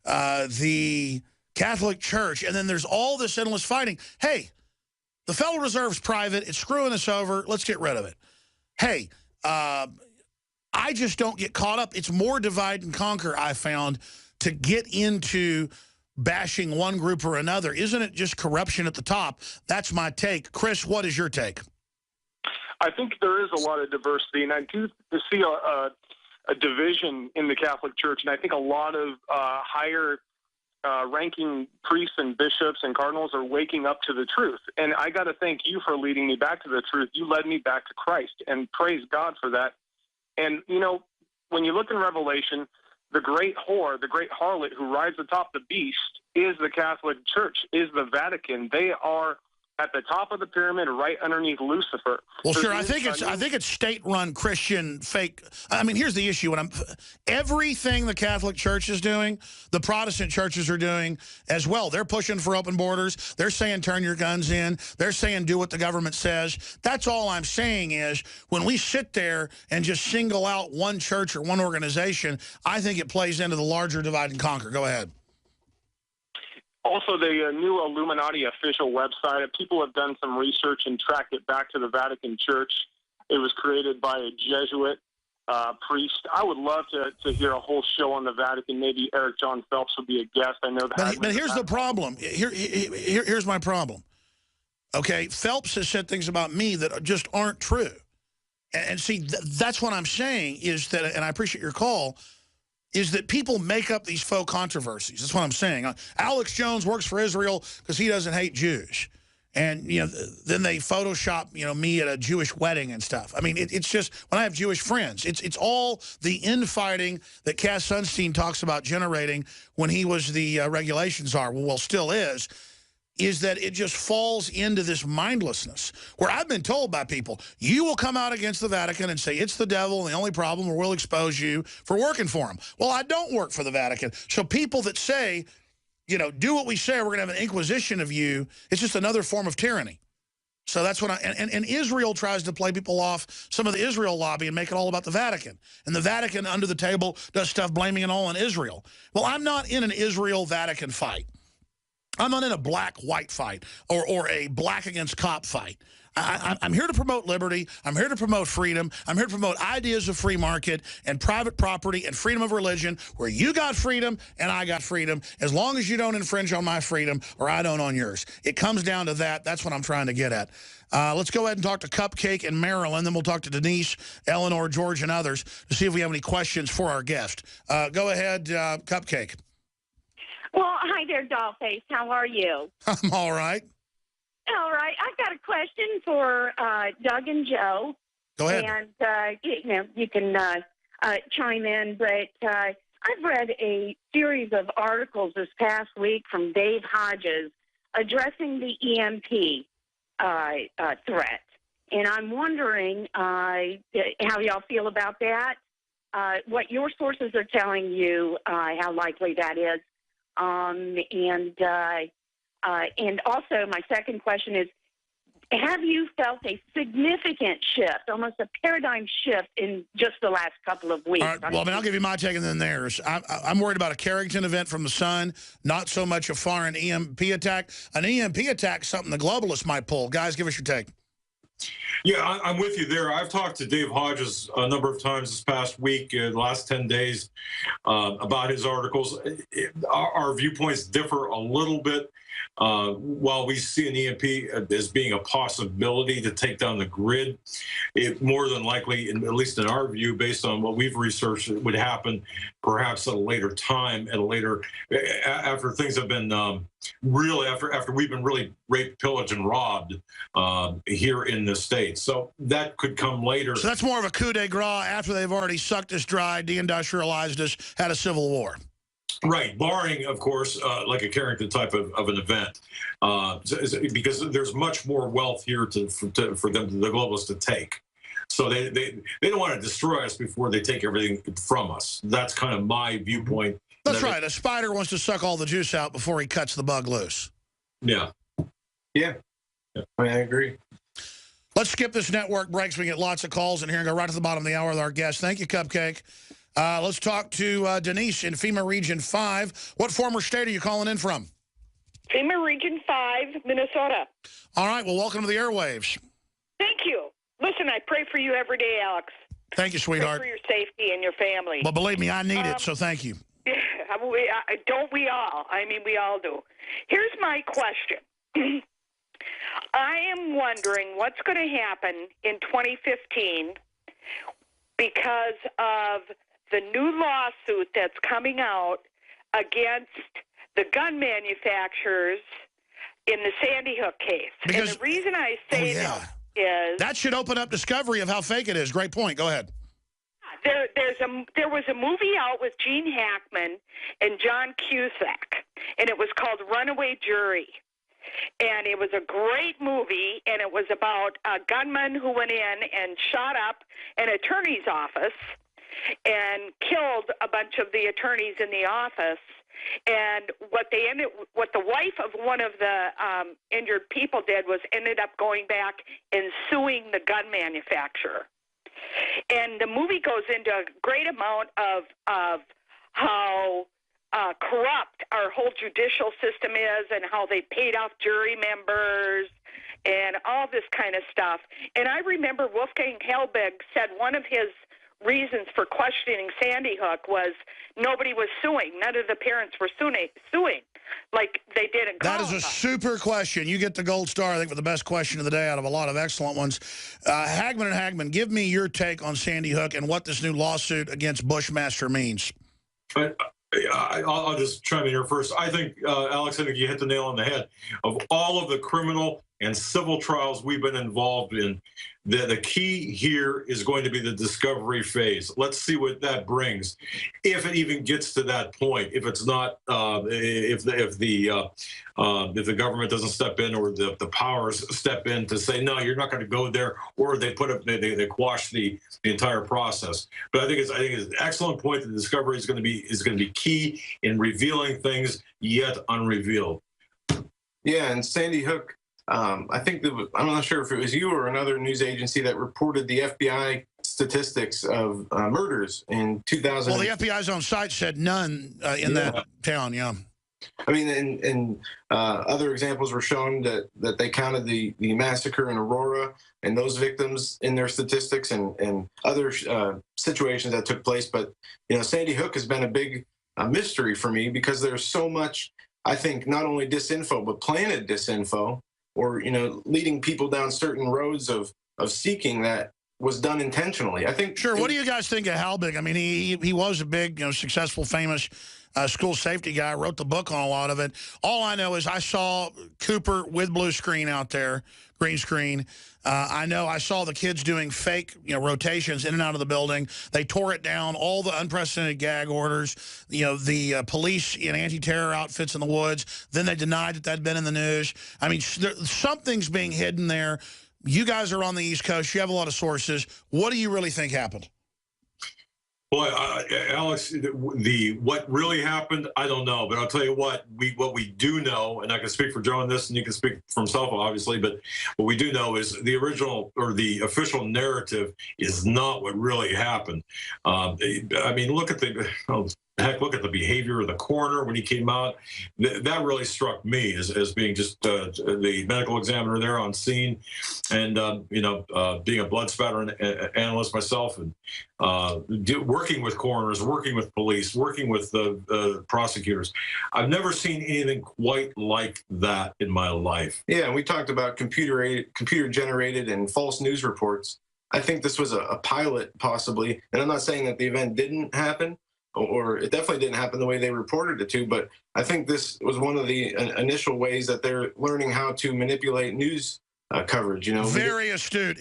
the Catholic Church? And then there's all this endless fighting. Hey, the Federal Reserve's private. It's screwing us over. Let's get rid of it. Hey, I just don't get caught up. It's more divide and conquer, I found, to get into bashing one group or another. Isn't it just corruption at the top? That's my take. Chris, what is your take? I think there is a lot of diversity, and I do see a division in the Catholic Church, and I think a lot of higher ranking priests and bishops and cardinals are waking up to the truth. And I got to thank you for leading me back to the truth. You led me back to Christ, and praise God for that. And, when you look in Revelation, the great whore, the great harlot who rides atop the beast is the Catholic Church, is the Vatican. They are at the top of the pyramid, right underneath Lucifer. Well, sure. I think it's state-run Christian fake. I mean, here's the issue: everything the Catholic Church is doing, the Protestant churches are doing as well. They're pushing for open borders. They're saying turn your guns in. They're saying do what the government says. That's all I'm saying is when we sit there and just single out one church or one organization, I think it plays into the larger divide and conquer. Go ahead. Also, the new Illuminati official website, people have done some research and tracked it back to the Vatican Church. It was created by a Jesuit priest. I would love to hear a whole show on the Vatican. Maybe Eric John Phelps would be a guest. I know that. But here's the problem. Here's my problem. Okay, Phelps has said things about me that just aren't true. And see, that's what I'm saying is that, and I appreciate your call, is that people make up these faux controversies. That's what I'm saying. Alex Jones works for Israel because he doesn't hate Jews. And, then they Photoshop, me at a Jewish wedding and stuff. I mean, it's just, when I have Jewish friends, it's all the infighting that Cass Sunstein talks about generating when he was the regulations czar, well, still is that it just falls into this mindlessness where I've been told by people, you will come out against the Vatican and say it's the devil and the only problem, or we'll expose you for working for him. Well, I don't work for the Vatican. So people that say, do what we say, or we're going to have an inquisition of you, it's just another form of tyranny. So that's what and Israel tries to play people off, some of the Israel lobby, and make it all about the Vatican. And the Vatican under the table does stuff blaming it all on Israel. Well, I'm not in an Israel-Vatican fight. I'm not in a black-white fight or a black against cop fight. I'm here to promote liberty. I'm here to promote freedom. I'm here to promote ideas of free market and private property and freedom of religion, where you got freedom and I got freedom, as long as you don't infringe on my freedom or I don't on yours. It comes down to that. That's what I'm trying to get at. Let's go ahead and talk to Cupcake in Maryland. Then we'll talk to Denise, Eleanor, George, and others to see if we have any questions for our guest. Go ahead, Cupcake. Well, hi there, Dollface. How are you? I'm all right. All right. I've got a question for Doug and Joe. Go ahead. And, you can chime in, but I've read a series of articles this past week from Dave Hodges addressing the EMP threat. And I'm wondering how y'all feel about that, what your sources are telling you, how likely that is. And also, my second question is, Have you felt a significant shift, almost a paradigm shift in just the last couple of weeks? All right, well, I mean, I'll give you my take and then theirs. I'm worried about a Carrington event from the sun, not so much a foreign EMP attack. An EMP attack is something the globalists might pull. Guys, give us your take. Yeah, I'm with you there. I've talked to Dave Hodges a number of times this past week, the last 10 days, about his articles. Our viewpoints differ a little bit. While we see an EMP as being a possibility to take down the grid, it more than likely, at least in our view, based on what we've researched, it would happen perhaps at a later time, after things have been really, after we've been really raped, pillaged, and robbed here in the States. So that could come later. So that's more of a coup de grace after they've already sucked us dry, deindustrialized us, had a civil war. Right, barring, of course, like a Carrington type of an event, because there's much more wealth here for them, the globalists, to take. So they don't want to destroy us before they take everything from us. That's kind of my viewpoint. That's right. A spider wants to suck all the juice out before he cuts the bug loose. Yeah. Yeah. I agree. Let's skip this network break so we get lots of calls in here and go right to the bottom of the hour with our guest. Thank you, Cupcake. Let's talk to Denise in FEMA Region 5. What former state are you calling in from? FEMA Region 5, Minnesota. All right, well, welcome to the airwaves. Thank you. Listen, I pray for you every day, Alex. Thank you, sweetheart. Pray for your safety and your family. But believe me, I need it, so thank you. Yeah, don't we all? I mean, we all do. Here's my question. I am wondering what's going to happen in 2015 because of the new lawsuit that's coming out against the gun manufacturers in the Sandy Hook case. Because, and the reason I say that is... That should open up discovery of how fake it is. Great point. Go ahead. There was a movie out with Gene Hackman and John Cusack, and it was called Runaway Jury. And it was a great movie, and it was about a gunman who went in and shot up an attorney's office and killed a bunch of the attorneys in the office. And what the wife of one of the injured people did was ended up going back and suing the gun manufacturer. And the movie goes into a great amount of how corrupt our whole judicial system is and how they paid off jury members and all this kind of stuff. And I remember Wolfgang Helbig said one of his reasons for questioning Sandy Hook was nobody was suing. None of the parents were suing like they did in Colorado. That is a super question. You get the gold star, I think, for the best question of the day out of a lot of excellent ones. Hagman and Hagman, give me your take on Sandy Hook and what this new lawsuit against Bushmaster means. I'll just chime in here first. I think, Alex, I think you hit the nail on the head. Of all of the criminal and civil trials we've been involved in, the key here is going to be the discovery phase. Let's see what that brings, if it even gets to that point. If it's not, if the government doesn't step in, or the powers step in to say no, you're not going to go there, or they quash the entire process. But I think it's an excellent point that the discovery is going to be key in revealing things yet unrevealed. Yeah, and Sandy Hook. I think I'm not sure if it was you or another news agency that reported the FBI statistics of murders in 2000. Well, the FBI's own site said none in that town, yeah. I mean, and other examples were shown that they counted the massacre in Aurora and those victims in their statistics, and other situations that took place. But, Sandy Hook has been a big mystery for me because there's so much, I think, not only disinfo, but planted disinfo, or leading people down certain roads of seeking that was done intentionally. I think. Sure. What do you guys think of Halbig? I mean, he was a big, successful, famous school safety guy. Wrote the book on a lot of it. All I know is I saw Cooper with blue screen out there, green screen. I know I saw the kids doing fake, rotations in and out of the building. They tore it down, all the unprecedented gag orders, the police in anti-terror outfits in the woods. Then they denied that had been in the news. I mean, something's being hidden there. You guys are on the East Coast. You have a lot of sources. What do you really think happened? Boy, Alex, what really happened, I don't know. But I'll tell you what we do know, and I can speak for Joe on this, and you can speak for himself, obviously. But what we do know is the original or the official narrative is not what really happened. I mean, look at look at the behavior of the coroner when he came out. That really struck me as being just the medical examiner there on scene, and being a blood spatter analyst myself, and working with coroners, working with police, working with the prosecutors. I've never seen anything quite like that in my life. Yeah, and we talked about computer generated and false news reports. I think this was a pilot, possibly, and I'm not saying that the event didn't happen, or it definitely didn't happen the way they reported it to, but I think this was one of the initial ways that they're learning how to manipulate news coverage. Very astute.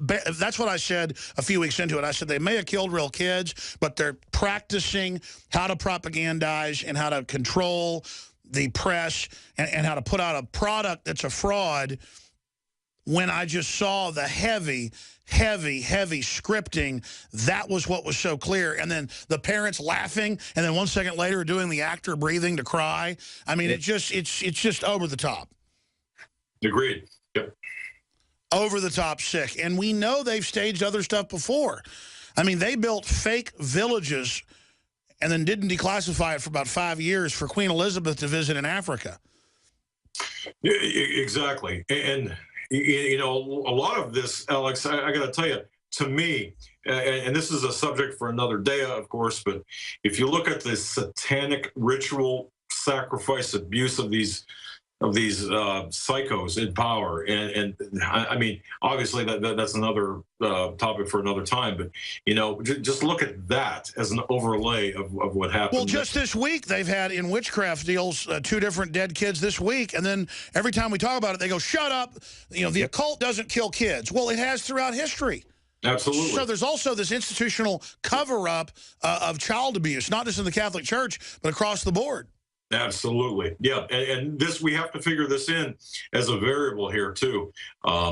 That's what I said a few weeks into it. I said they may have killed real kids, but they're practicing how to propagandize and how to control the press and how to put out a product that's a fraud. When I just saw the heavy scripting, that was what was so clear. And then the parents laughing, and then 1 second later doing the actor breathing to cry. I mean, it's just over the top. Agreed. Yep. Over the top sick. And we know they've staged other stuff before. I mean, they built fake villages and then didn't declassify it for about 5 years for Queen Elizabeth to visit in Africa. Yeah, exactly. And a lot of this, Alex, I got to tell you, to me, and this is a subject for another day, of course, but if you look at the satanic ritual sacrifice abuse of these psychos in power, and I mean, obviously that's another topic for another time, but just look at that as an overlay of what happened. Well, just this week they've had in witchcraft deals 2 different dead kids this week, and then every time we talk about it, they go, "Shut up! The occult doesn't kill kids." Well, it has throughout history. Absolutely. So there's also this institutional cover-up of child abuse, not just in the Catholic Church, but across the board. Absolutely. Yeah. And this, we have to figure this in as a variable here too.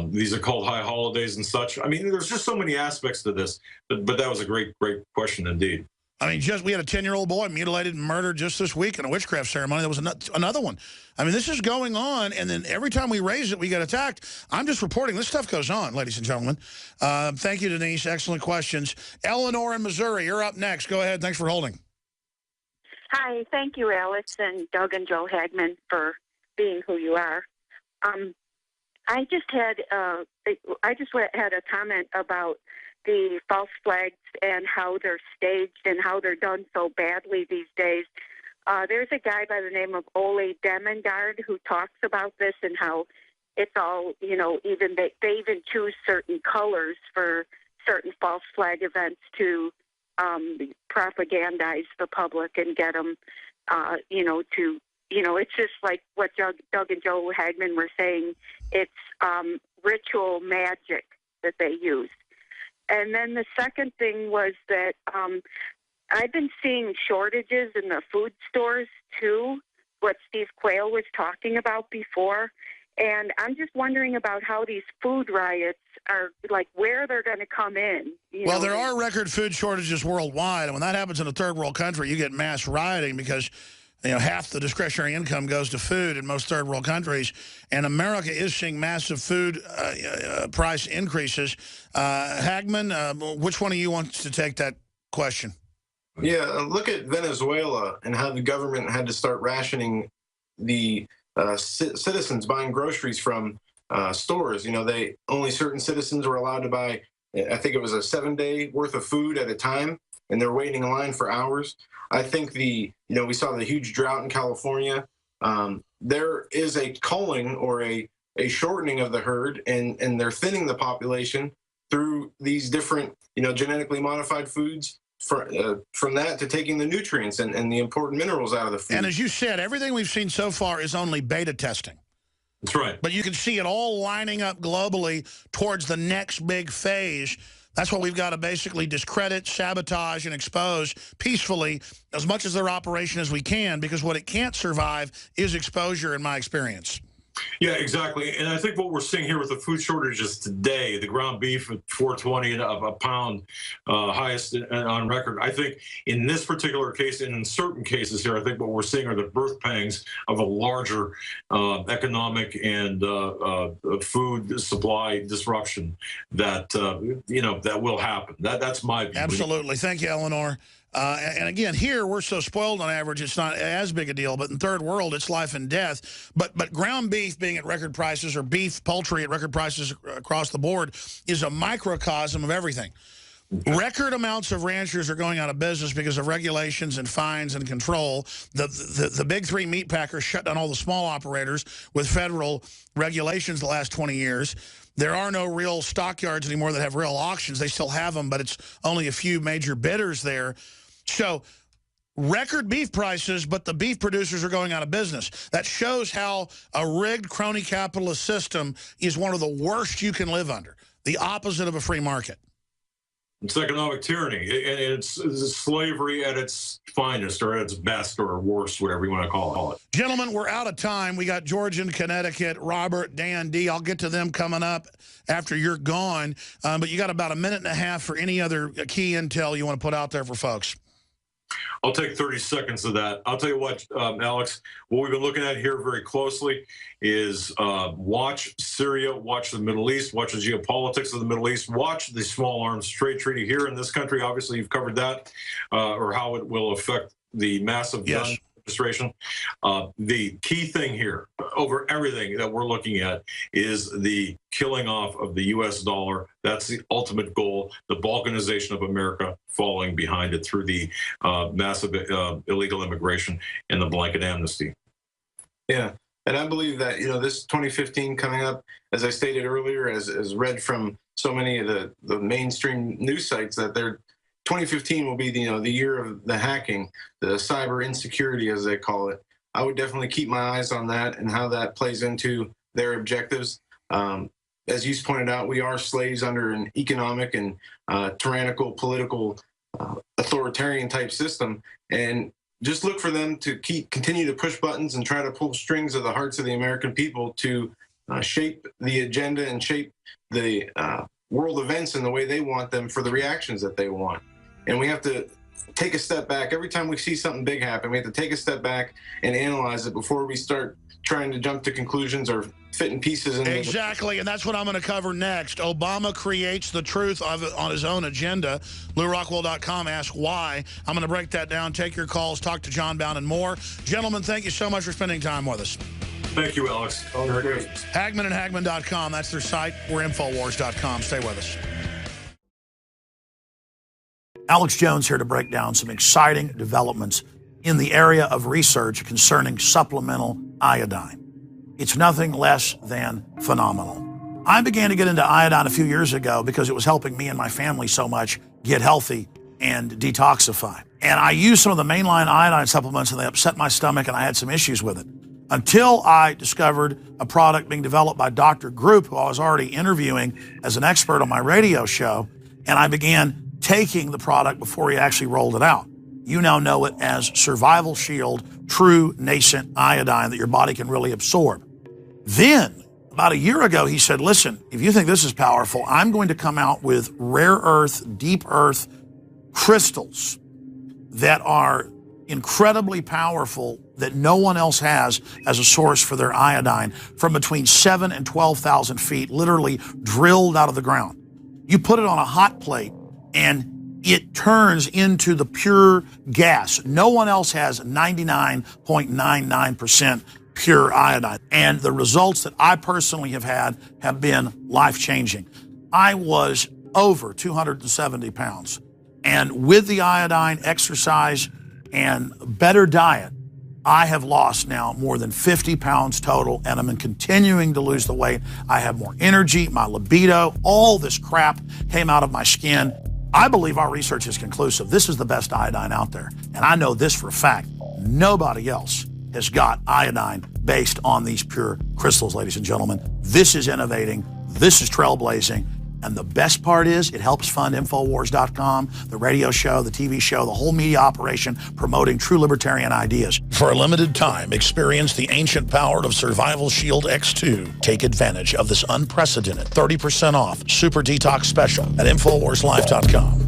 These are called high holidays and such. I mean, there's just so many aspects to this, but that was a great question indeed. I mean, we had a 10-year-old boy mutilated and murdered just this week in a witchcraft ceremony. There was another one. I mean, this is going on, and then every time we raise it, we get attacked. I'm just reporting. This stuff goes on, ladies and gentlemen. Thank you, Denise. Excellent questions. Eleanor in Missouri, you're up next. Go ahead. Thanks for holding. Hi, thank you, Alex and Doug and Joe Hagman, for being who you are. I just had a comment about the false flags and how they're staged and how they're done so badly these days. There's a guy by the name of Ole Demengard who talks about this and how it's all, even they even choose certain colors for certain false flag events to propagandize the public and get them, it's just like what Doug and Joe Hagman were saying. It's ritual magic that they use. And then the second thing was that I've been seeing shortages in the food stores too, what Steve Quayle was talking about before. And I'm just wondering about how these food riots are, like, where they're going to come in. Well, there are record food shortages worldwide, and when that happens in a third world country, you get mass rioting because half the discretionary income goes to food in most third world countries, and America is seeing massive food price increases. Hagman, which one of you wants to take that question? Yeah, look at Venezuela and how the government had to start rationing the citizens buying groceries from stores. Only certain citizens were allowed to buy, I think it was a 7-day worth of food at a time, and they're waiting in line for hours. I think we saw the huge drought in California. There is a culling or a shortening of the herd, and they're thinning the population through these different, genetically modified foods. From that to taking the nutrients and the important minerals out of the food. And as you said, everything we've seen so far is only beta testing. That's right. But you can see it all lining up globally towards the next big phase. That's what we've got to basically discredit, sabotage, and expose peacefully as much as their operation as we can, because what it can't survive is exposure, in my experience. Yeah, exactly. And I think what we're seeing here with the food shortages today, the ground beef at $4.20 a pound, highest on record. I think in this particular case, and in certain cases here, I think what we're seeing are the birth pangs of a larger economic and food supply disruption that that will happen. That's my view. Absolutely. Thank you, Eleanor. And again, here we're so spoiled on average, it's not as big a deal. But in third world, it's life and death. But ground beef being at record prices, or beef, poultry at record prices across the board, is a microcosm of everything. Record amounts of ranchers are going out of business because of regulations and fines and control. The big three meat packers shut down all the small operators with federal regulations the last 20 years. There are no real stockyards anymore that have real auctions. They still have them, but it's only a few major bidders there. So record beef prices, but the beef producers are going out of business. That shows how a rigged crony capitalist system is one of the worst you can live under, the opposite of a free market. It's economic tyranny, and it's slavery at its finest, or at its best, or worst, whatever you want to call it. Gentlemen, we're out of time. We got George in Connecticut, Robert, Dan, D. I'll get to them coming up after you're gone. But you got about a minute and a half for any other key intel you want to put out there for folks. I'll take 30 seconds of that. I'll tell you what, Alex, what we've been looking at here very closely is watch Syria, watch the Middle East, watch the geopolitics of the Middle East, watch the small arms trade treaty here in this country. Obviously, you've covered that, or how it will affect the massive gun administration. The key thing here, over everything that we're looking at, is the killing off of the U.S. dollar. That's the ultimate goal, the balkanization of America, following behind it through the massive illegal immigration and the blanket amnesty. Yeah, and I believe that, this 2015 coming up, as I stated earlier, as read from so many of the mainstream news sites, that 2015 will be the year of the hacking, the cyber insecurity, as they call it. I would definitely keep my eyes on that and how that plays into their objectives. As you pointed out, we are slaves under an economic and tyrannical, political, authoritarian type system. And just look for them to continue to push buttons and try to pull strings of the hearts of the American people to shape the agenda and shape the world events in the way they want them, for the reactions that they want. And we have to take a step back. Every time we see something big happen, we have to take a step back and analyze it before we start trying to jump to conclusions or fitting pieces in. Exactly, and that's what I'm going to cover next. Obama creates the truth of it on his own agenda. LouRockwell.com asks why. I'm going to break that down, take your calls, talk to John Bound and more. Gentlemen, thank you so much for spending time with us. Thank you, Alex. Very great. Hagman and Hagman.com, that's their site. We're Infowars.com. Stay with us. Alex Jones here to break down some exciting developments in the area of research concerning supplemental iodine. It's nothing less than phenomenal. I began to get into iodine a few years ago because it was helping me and my family so much get healthy and detoxify. And I used some of the mainline iodine supplements and they upset my stomach and I had some issues with it. Until I discovered a product being developed by Dr. Group, who I was already interviewing as an expert on my radio show, and I began taking the product before he actually rolled it out. You now know it as Survival Shield, true nascent iodine that your body can really absorb. Then, about a year ago, he said, listen, if you think this is powerful, I'm going to come out with rare earth, deep earth crystals that are incredibly powerful that no one else has as a source for their iodine, from between 7,000 and 12,000 feet, literally drilled out of the ground. You put it on a hot plate and it turns into the pure gas. No one else has 99.99% pure iodine. And the results that I personally have had have been life-changing. I was over 270 pounds. And with the iodine, exercise, and better diet, I have lost now more than 50 pounds total, and I'm continuing to lose the weight. I have more energy, my libido, all this crap came out of my skin. I believe our research is conclusive. This is the best iodine out there. And I know this for a fact. Nobody else has got iodine based on these pure crystals, ladies and gentlemen. This is innovating. This is trailblazing. And the best part is it helps fund Infowars.com, the radio show, the TV show, the whole media operation promoting true libertarian ideas. For a limited time, experience the ancient power of Survival Shield X2. Take advantage of this unprecedented 30% off Super Detox special at InfoWarsLife.com.